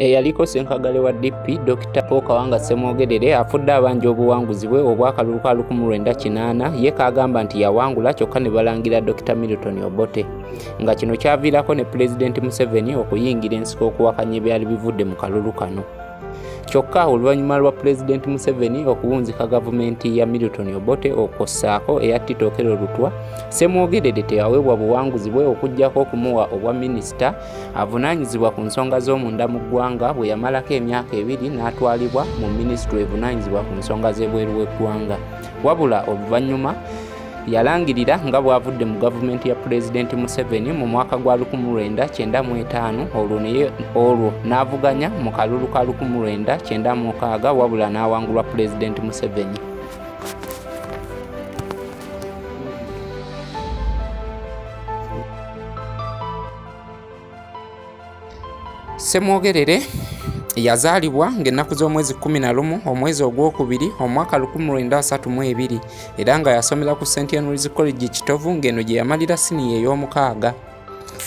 Eyaliko Ssenkagale wa DP Dr. Paul Kawanga Ssemwogerere afudde abanja obuwanguzi bwe obw'akalulu ka 1980 ye kagamba nti yawangula kyokka ne balangira Dr. Milton Obote nga kino kyaviirako ne President Museveni okuyingira ensiko okuwakanya ebyali bivudde mu kalulu kano. Kyokka oluvannyuma lwa President Museveni okuwunzika gavumenti ya Milton Obote okossaako eya Tito Okello Lutwa, Ssemwogerere teyaweebwa buwanguzi bwe okuggyako okumuwa obwa minisita avunaanyizibwa ku nsonga z'omunda mu ggwanga bwe yamalako emyaka 2 n'atwalibwa mu minisitule evunaanyizibwa ku nsonga z'ebweru w'eggwanga. Wabula oluvannyuma yalangirira nga bw'avudde mu gavumenti ya President Museveni mu mwaka gwa 1995 olwo n'avuganya mu kalulu ka 1996 wabula n'awangulwa President Museveni. Ssemwogerere yazaalibwa ng'ennaku z'omwezi 11 omwezi ogwokubiri omwaka 1932 era nga yasomera ku St. Henry's College Kitovu ng'eno gye yamalira siniya ey'omukaaga.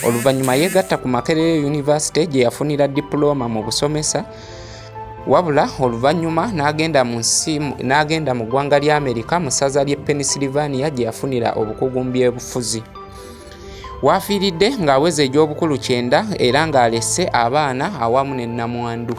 Oluvannyuma yeegatta ku Makerere University gye yafunira diploma mu busomesa, wabula oluvannyuma n'agenda mu ggwanga lya Amerika mu ssaza ly'e Pennsylvania gye yafunira obukugu mu byebufuzi. Waafiiridde ng'aweza egy'obukulu 9 era ng'alesse abaana awamu ne nnamwandu.